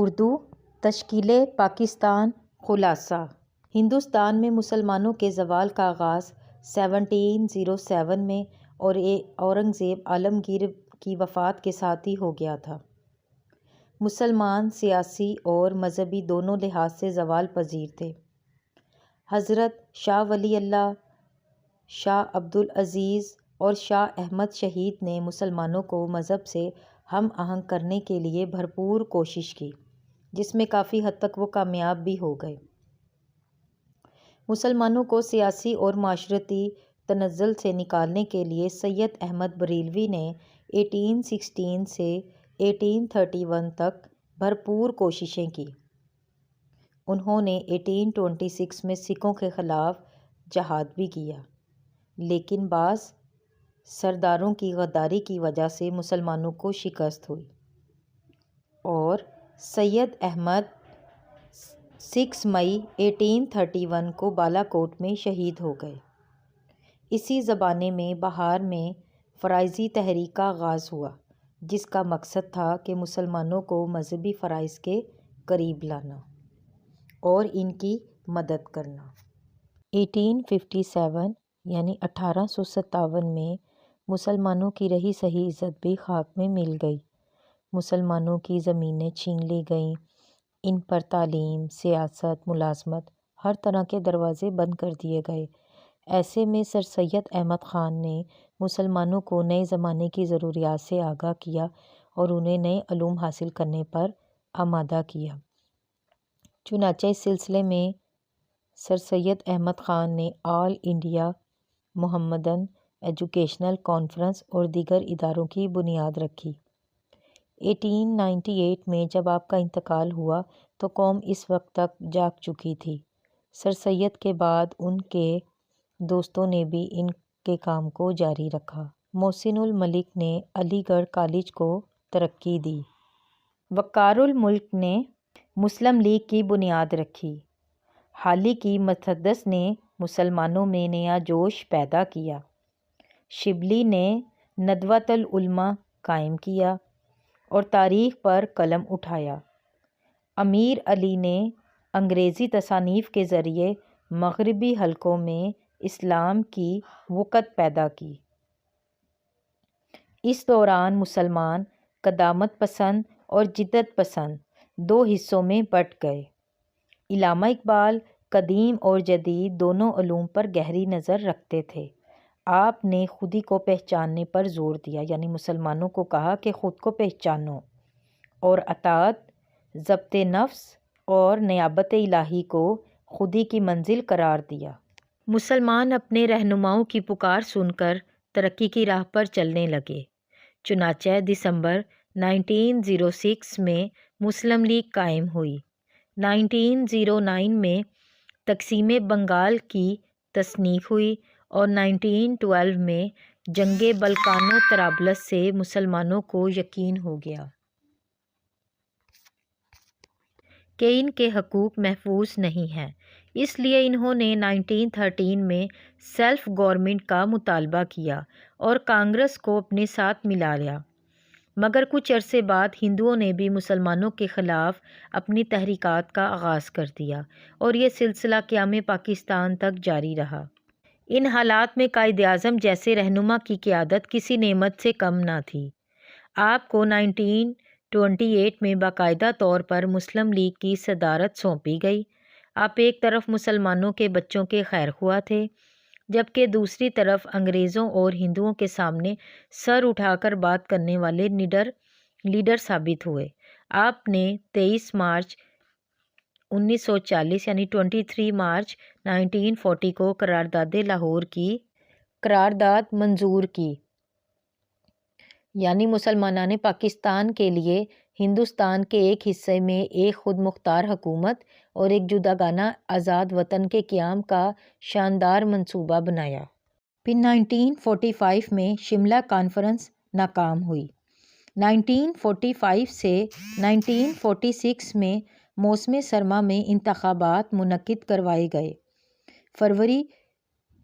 اردو تشکیل پاکستان خلاصہ۔ ہندوستان میں مسلمانوں کے زوال کا آغاز 1707 میں اور اورنگزیب عالمگیر کی وفات کے ساتھ ہی ہو گیا تھا۔ مسلمان سیاسی اور مذہبی دونوں لحاظ سے زوال پذیر تھے۔ حضرت شاہ ولی اللہ، شاہ عبد العزیز اور شاہ احمد شہید نے مسلمانوں کو مذہب سے ہم آہنگ کرنے کے لیے بھرپور کوشش کی، جس میں کافی حد تک وہ کامیاب بھی ہو گئے۔ مسلمانوں کو سیاسی اور معاشرتی تنزل سے نکالنے کے لیے سید احمد بریلوی نے 1816 سے 1831 تک بھرپور کوششیں کی۔ انہوں نے 1826 میں سکھوں کے خلاف جہاد بھی کیا، لیکن بعض سرداروں کی غداری کی وجہ سے مسلمانوں کو شکست ہوئی اور سید احمد 6 مئی 1831 کو بالا کوٹ میں شہید ہو گئے۔ اسی زمانے میں بہار میں فرائضی تحریک کا آغاز ہوا، جس کا مقصد تھا کہ مسلمانوں کو مذہبی فرائض کے قریب لانا اور ان کی مدد کرنا۔ 1857 یعنی 1857 میں مسلمانوں کی رہی سہی عزت بھی خاک میں مل گئی۔ مسلمانوں کی زمینیں چھین لی گئیں، ان پر تعلیم، سیاست، ملازمت، ہر طرح کے دروازے بند کر دیے گئے۔ ایسے میں سر سید احمد خان نے مسلمانوں کو نئے زمانے کی ضروریات سے آگاہ کیا اور انہیں نئے علوم حاصل کرنے پر آمادہ کیا۔ چنانچہ اس سلسلے میں سر سید احمد خان نے آل انڈیا محمدن ایجوکیشنل کانفرنس اور دیگر اداروں کی بنیاد رکھی۔ 1898 میں جب آپ کا انتقال ہوا تو قوم اس وقت تک جاگ چکی تھی۔ سر سید کے بعد ان کے دوستوں نے بھی ان کے کام کو جاری رکھا۔ محسن الملک نے علی گڑھ کالج کو ترقی دی۔ وقار الملک نے مسلم لیگ کی بنیاد رکھی۔ حالی کی مسدس نے مسلمانوں میں نیا جوش پیدا کیا۔ شبلی نے ندوۃ العلماء قائم کیا اور تاریخ پر قلم اٹھایا۔ امیر علی نے انگریزی تصانیف کے ذریعے مغربی حلقوں میں اسلام کی وقت پیدا کی۔ اس دوران مسلمان قدامت پسند اور جدت پسند دو حصوں میں بٹ گئے۔ علامہ اقبال قدیم اور جدید دونوں علوم پر گہری نظر رکھتے تھے۔ آپ نے خودی کو پہچاننے پر زور دیا، یعنی مسلمانوں کو کہا کہ خود کو پہچانو، اور اطاعت، ضبط نفس اور نیابت الہی کو خودی کی منزل قرار دیا۔ مسلمان اپنے رہنماؤں کی پکار سن کر ترقی کی راہ پر چلنے لگے۔ چنانچہ دسمبر 1906 میں مسلم لیگ قائم ہوئی۔ 1909 میں تقسیم بنگال کی تصنیف ہوئی اور 1912 میں جنگ بلقان و طرابلس سے مسلمانوں کو یقین ہو گیا کہ ان کے حقوق محفوظ نہیں ہیں، اس لیے انہوں نے 1913 میں سیلف گورنمنٹ کا مطالبہ کیا اور کانگریس کو اپنے ساتھ ملا لیا۔ مگر کچھ عرصے بعد ہندوؤں نے بھی مسلمانوں کے خلاف اپنی تحریکات کا آغاز کر دیا اور یہ سلسلہ قیام پاکستان تک جاری رہا۔ ان حالات میں قائد اعظم جیسے رہنما کی قیادت کسی نعمت سے کم نہ تھی۔ آپ کو 1928 میں باقاعدہ طور پر مسلم لیگ کی صدارت سونپی گئی۔ آپ ایک طرف مسلمانوں کے بچوں کے خیر خواہ تھے، جبکہ دوسری طرف انگریزوں اور ہندوؤں کے سامنے سر اٹھا کر بات کرنے والے لیڈر ثابت ہوئے۔ آپ نے 23 مارچ 1940 یعنی 23 مارچ 1940 کو قرارداد لاہور کی قرارداد منظور کی، یعنی مسلمان پاکستان کے لیے ہندوستان کے ایک حصے میں ایک خود مختار حکومت اور ایک جداگانہ آزاد وطن کے قیام کا شاندار منصوبہ بنایا۔ پھر 1945 میں شملہ کانفرنس ناکام ہوئی۔ 1945 سے 1946 میں موسم سرما میں انتخابات منعقد کروائے گئے۔ فروری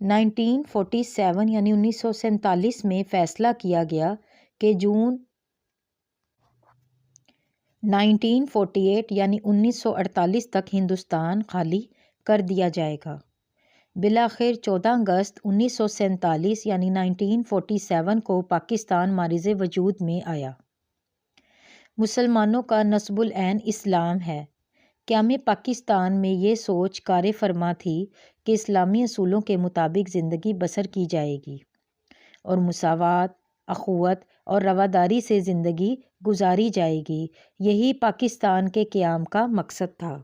1947 یعنی 1947 میں فیصلہ کیا گیا کہ جون 1948 یعنی 1948 تک ہندوستان خالی کر دیا جائے گا۔ بالآخر 14 اگست 1947 یعنی 1947 کو پاکستان مارز وجود میں آیا۔ مسلمانوں کا نصب العین اسلام ہے۔ قیام پاکستان میں یہ سوچ کار فرما تھی کہ اسلامی اصولوں کے مطابق زندگی بسر کی جائے گی اور مساوات، اخوت اور رواداری سے زندگی گزاری جائے گی۔ یہی پاکستان کے قیام کا مقصد تھا۔